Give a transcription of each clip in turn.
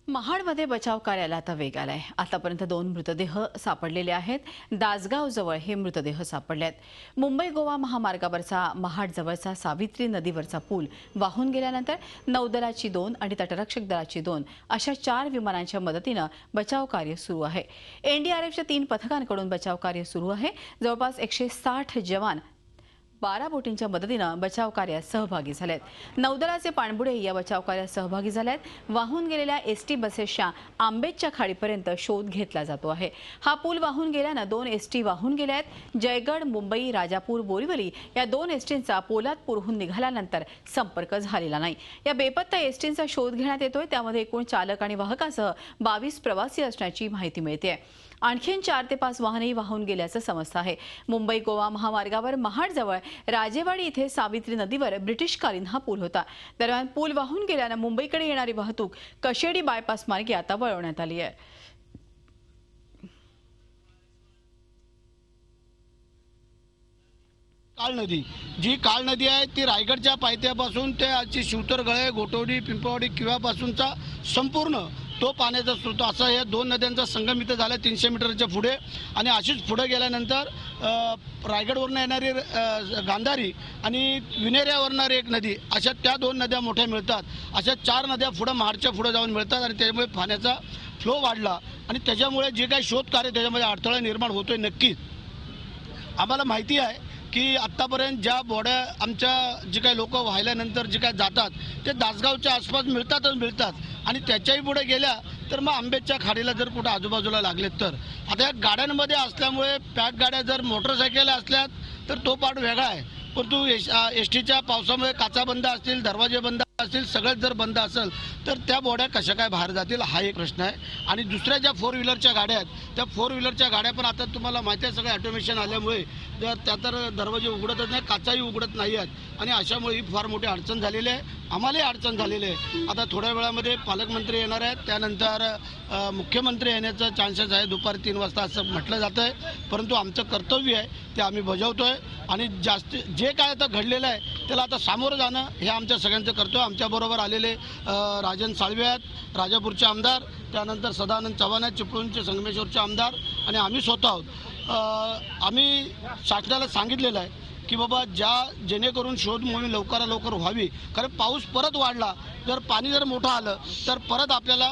महाडमध्ये बचाव कार्याला आता वेग आलाय। आतापर्यंत 2 मृतदेह सापडलेले आहेत। दासगाव जवळ हे मृतदेह सापडले आहेत। मुंबई गोवा महामार्गावरचा महाड जवळचा सावित्री नदीवरचा पूल वाहून गेल्यानंतर नौदलाची 2 आणि तटरक्षक दलाची 2 अशा 4 विमानांच्या मदतीने बचाव कार्य सुरू आहे। एनडीआरएफच्या 3 पथकांकडून बचाव कार्य सुरू आहे। जवळपास 160 जवान 12 बोटींच्या मदतीने बचाव कार्यात सहभागी झालेत। नौदलाचे पाणबुडे या बचाव कार्यात सहभागी झालेत। वाहून गेलेल्या एसटी बसेसच्या आंबेच्या खाडीपर्यंत शोध घेतला जातो आहे। हा पूल वाहून गेल्याने 2 एसटी वाहून गेल्या आहेत। जयगड, मुंबई, राजापूर, बोरीवली या 2 एसटींचा पोलादपूरहून निघाल्यानंतर संपर्क झालेला नाही। या बेपत्ता एसटींचा शोध घेण्यात येतोय। त्यामध्ये एकूण चालक आणि वाहकासह 22 प्रवासी असण्याची माहिती मिळते। आणखीन 4 ते 5 वाहनही वाहून गेल्याचं समजतं आहे। मुंबई गोवा महामार्गावर महाडजवळ राजेवाडी इथे सावित्री नदीवर ब्रिटिशकालीन हा पूल होता। दरम्यान पूल वाहून गेल्याने मुंबईकडे येणारी वाहतूक कशेडी बायपास मार्गे आता वळवण्यात आली आहे। काळ नदी काळ नदी आहे ती रायगडच्या पायथ्यापासून ते आजची शिवतरगळे, गोटवडी, पिंपळवाडी किल्ल्यापासूनचा संपूर्ण तो पाण्याचा स्रोत असा या 2 नद्यांचा संगम इथं झाला 300 मीटरच्या पुढे। आणि अशीच पुढे गेल्यानंतर रायगडवरून येणारी गांधारी आणि विनेऱ्यावरणारी एक नदी अशा त्या 2 नद्या मोठ्या मिळतात। अशा 4 नद्या पुढे महाडच्या पुढे जाऊन मिळतात आणि त्यामुळे पाण्याचा फ्लो वाढला आणि त्याच्यामुळे जे काही शोध कार्य त्याच्यामध्ये अडथळा निर्माण होतोय। नक्कीच आम्हाला माहिती आहे की आत्तापर्यंत ज्या बॉड्या आमच्या जे काही लोक वाहिल्यानंतर जे काही जातात ते दासगावच्या आसपास मिळतात आणि त्याच्याही पुढे गेल्या तर मग आंबेच्या खाडीला जर कुठं आजूबाजूला लागलेत तर आता या गाड्यांमध्ये असल्यामुळे पॅक गाड्या जर मोटरसायकल असल्यात तर तो पार्ट वेगळा आहे। परंतु एसटीच्या पावसामुळे काचा बंद असतील, दरवाजे बंद असतील, सगळेच जर बंद असेल तर त्या बॉड्या कशा काय बाहेर जातील हा एक प्रश्न आहे। आणि दुसऱ्या ज्या 4 व्हीलरच्या गाड्या आहेत त्या 4 व्हीलरच्या गाड्या पण आता तुम्हाला माहिती आहे सगळं ऑटोमेशन आल्यामुळे जर त्या तर दरवाजे उघडतच नाही, काचाही उघडत नाही आहेत आणि अशामुळे ही फार मोठी अडचण झालेली आहे। आम्हालाही अडचण झालेली आहे। आता थोड्या वेळामध्ये पालकमंत्री येणार आहेत, त्यानंतर मुख्यमंत्री येण्याचा चान्सेस आहे दुपारी 3 वाजता असं म्हटलं जातं आहे। परंतु आमचं कर्तव्य आहे ते आम्ही बजावतोय आणि जास्त जे काय आता घडलेलं आहे त्याला आता सामोरं जाणं हे आमच्या सगळ्यांचं कर्तव्य। आमच्याबरोबर आलेले राजन साळवे आहेत, राजापूरचे आमदार, त्यानंतर सदानंद चव्हाण आहेत, चिपळूणचे संगमेश्वरचे आमदार आणि आम्ही स्वतः आहोत। आम्ही शासनाला सांगितलेलं आहे की बाबा जेणेकरून शोध मोहीम लवकरात लवकर व्हावी, कारण पाऊस परत वाढला जर पाणी जर मोठं आलं तर परत आपल्याला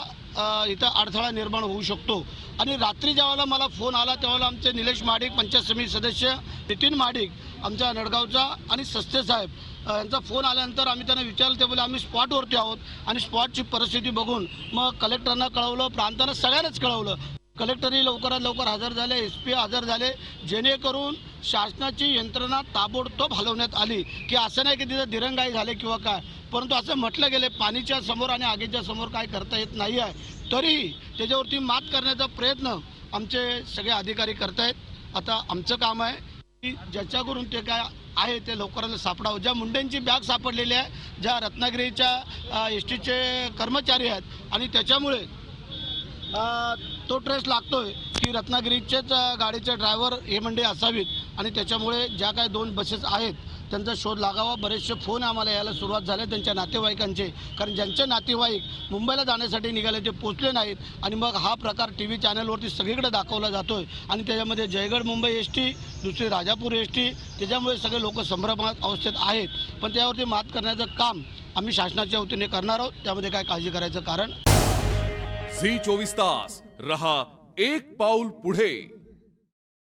इथं अडथळा निर्माण होऊ शकतो। आणि रात्री ज्यावेळेला मला फोन आला त्यावेळेला आमचे निलेश महाडिक, पंचायत समिती सदस्य नितीन महाडिक आमच्या नडगावचा आणि सस्ते साहेब यांचा फोन आल्यानंतर आम्ही त्यांना विचारलं ते बोले आम्ही स्पॉटवरती आहोत आणि स्पॉटची परिस्थिती बघून मग कलेक्टरना कळवलं, प्रांतांना सगळ्यांनाच कळवलं। कलेक्टरही लवकरात लवकर हजर झाले, SP हजर झाले, जेणेकरून शासनाची यंत्रणा ताबडतोब हलवण्यात आली की असं नाही की तिथं दिरंगाई झाले किंवा काय, परंतु असं म्हटलं गेले पाणीच्या समोर आणि आगीच्या समोर काय करता येत नाही आहे। तरीही त्याच्यावरती मात करण्याचा प्रयत्न आमचे सगळे अधिकारी करतायत। आता आमचं काम आहे की ज्याच्याकडून ते काय आहे ते लवकरात सापडावं। ज्या मुंडेंची बॅग सापडलेली आहे, ज्या रत्नागिरीच्या एसटीचे कर्मचारी आहेत आणि त्याच्यामुळे तो ट्रेस लागतोय की रत्नागिरीचेच गाडीचे ड्रायव्हर हे मंडळी असावीत आणि त्याच्यामुळे ज्या काही 2 बसेस आहेत त्यांचा शोध लागावा। बरेचसे फोन आम्हाला यायला सुरुवात झाले त्यांच्या नातेवाईकांचे, कारण ज्यांचे नातेवाईक मुंबईला जाण्यासाठी निघाले ते पोचले नाहीत आणि मग हा प्रकार TV चॅनलवरती सगळीकडे दाखवला जातोय आणि त्याच्यामध्ये जयगड मुंबई एसटी, दुसरी राजापूर एसटी, त्याच्यामुळे सगळे लोक संभ्रमात अवस्थेत आहेत। पण त्यावरती मात करण्याचं काम आम्ही शासनाच्या वतीने करणार आहोत, त्यामध्ये काय काळजी करायचं कारण। झी 24 तास रहा एक पाऊल पुढे।